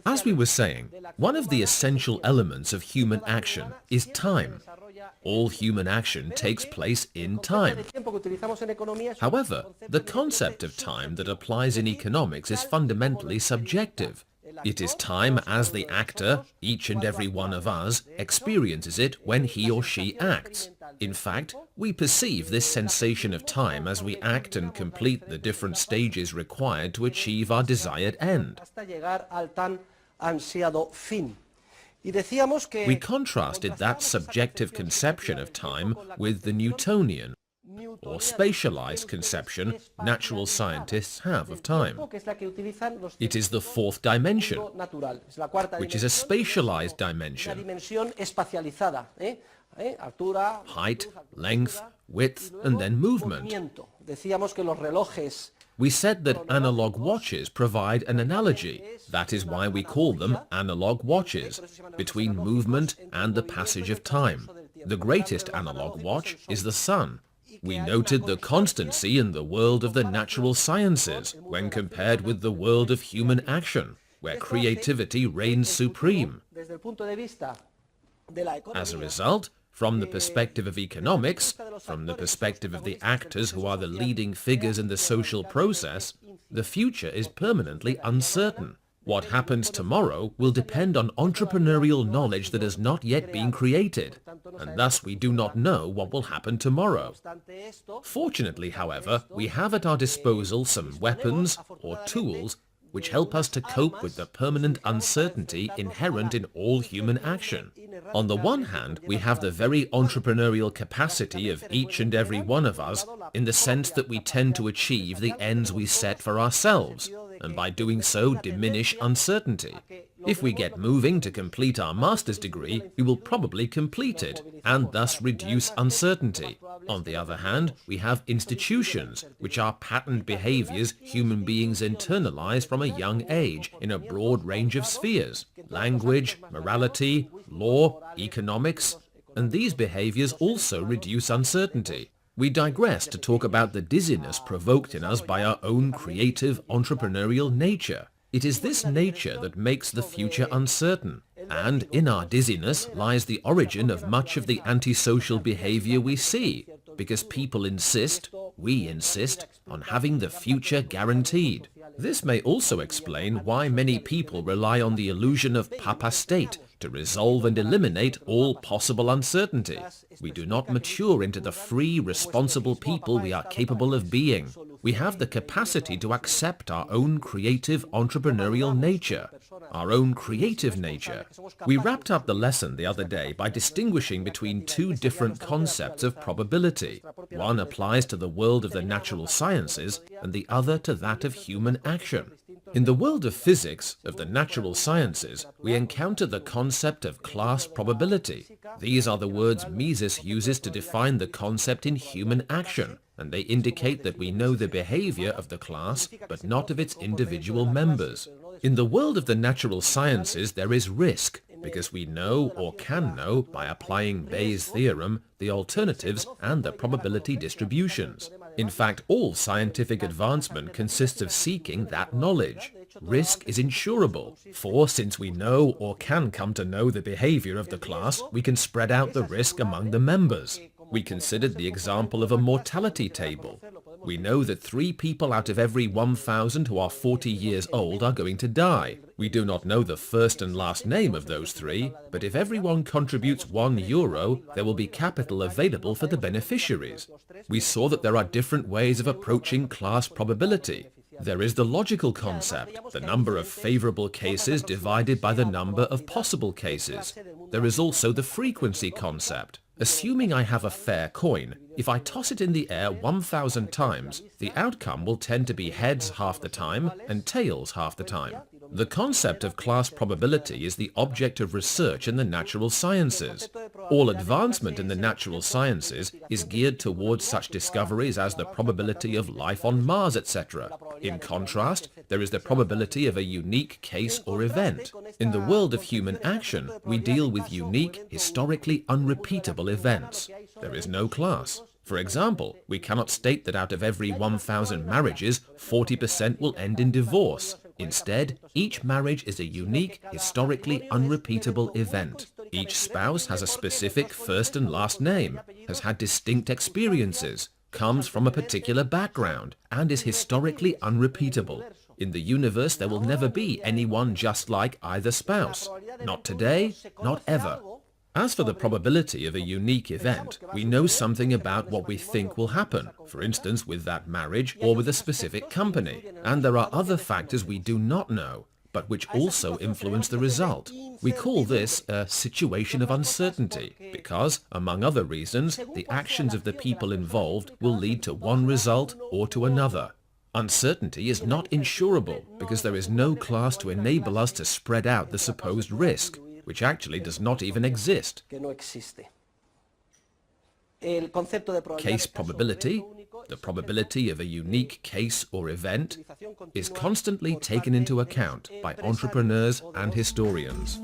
As we were saying, one of the essential elements of human action is time. All human action takes place in time. However, the concept of time that applies in economics is fundamentally subjective. It is time as the actor, each and every one of us, experiences it when he or she acts. In fact, we perceive this sensation of time as we act and complete the different stages required to achieve our desired end. We contrasted that subjective conception of time with the Newtonian, or spatialized conception natural scientists have of time. It is the fourth dimension, which is a spatialized dimension. Height, length, width, and then movement. We said that analog watches provide an analogy. That is why we call them analog watches, between movement and the passage of time. The greatest analog watch is the sun. We noted the constancy in the world of the natural sciences when compared with the world of human action, where creativity reigns supreme. As a result, from the perspective of economics, from the perspective of the actors who are the leading figures in the social process, the future is permanently uncertain. What happens tomorrow will depend on entrepreneurial knowledge that has not yet been created, and thus we do not know what will happen tomorrow. Fortunately, however, we have at our disposal some weapons or tools which help us to cope with the permanent uncertainty inherent in all human action. On the one hand, we have the very entrepreneurial capacity of each and every one of us in the sense that we tend to achieve the ends we set for ourselves, and by doing so diminish uncertainty. If we get moving to complete our master's degree, we will probably complete it, and thus reduce uncertainty. On the other hand, we have institutions, which are patterned behaviors human beings internalize from a young age in a broad range of spheres: language, morality, law, economics, and these behaviors also reduce uncertainty. We digress to talk about the dizziness provoked in us by our own creative, entrepreneurial nature. It is this nature that makes the future uncertain, and in our dizziness lies the origin of much of the antisocial behavior we see, because people insist, we insist, on having the future guaranteed. This may also explain why many people rely on the illusion of papa state to resolve and eliminate all possible uncertainty. We do not mature into the free, responsible people we are capable of being. We have the capacity to accept our own creative, entrepreneurial nature, our own creative nature. We wrapped up the lesson the other day by distinguishing between two different concepts of probability. One applies to the world of the natural sciences, and the other to that of human action. In the world of physics, of the natural sciences, we encounter the concept of class probability. These are the words Mises uses to define the concept in human action, and they indicate that we know the behavior of the class, but not of its individual members. In the world of the natural sciences, there is risk, because we know or can know, by applying Bayes' theorem, the alternatives and the probability distributions. In fact, all scientific advancement consists of seeking that knowledge. Risk is insurable, for since we know or can come to know the behavior of the class, we can spread out the risk among the members. We considered the example of a mortality table. We know that 3 people out of every 1,000 who are 40 years old are going to die. We do not know the first and last name of those 3, but if everyone contributes €1, there will be capital available for the beneficiaries. We saw that there are different ways of approaching class probability. There is the logical concept, the number of favorable cases divided by the number of possible cases. There is also the frequency concept. Assuming I have a fair coin, if I toss it in the air 1,000 times, the outcome will tend to be heads half the time and tails half the time. The concept of class probability is the object of research in the natural sciences. All advancement in the natural sciences is geared towards such discoveries as the probability of life on Mars, etc. In contrast, there is the probability of a unique case or event. In the world of human action, we deal with unique, historically unrepeatable events. There is no class. For example, we cannot state that out of every 1,000 marriages, 40% will end in divorce. Instead, each marriage is a unique, historically unrepeatable event. Each spouse has a specific first and last name, has had distinct experiences, comes from a particular background, and is historically unrepeatable. In the universe, there will never be anyone just like either spouse. Not today, not ever. As for the probability of a unique event, we know something about what we think will happen, for instance with that marriage or with a specific company. And there are other factors we do not know, but which also influence the result. We call this a situation of uncertainty, because, among other reasons, the actions of the people involved will lead to one result or to another. Uncertainty is not insurable, because there is no class to enable us to spread out the supposed risk, which actually does not even exist. Case probability, the probability of a unique case or event, is constantly taken into account by entrepreneurs and historians.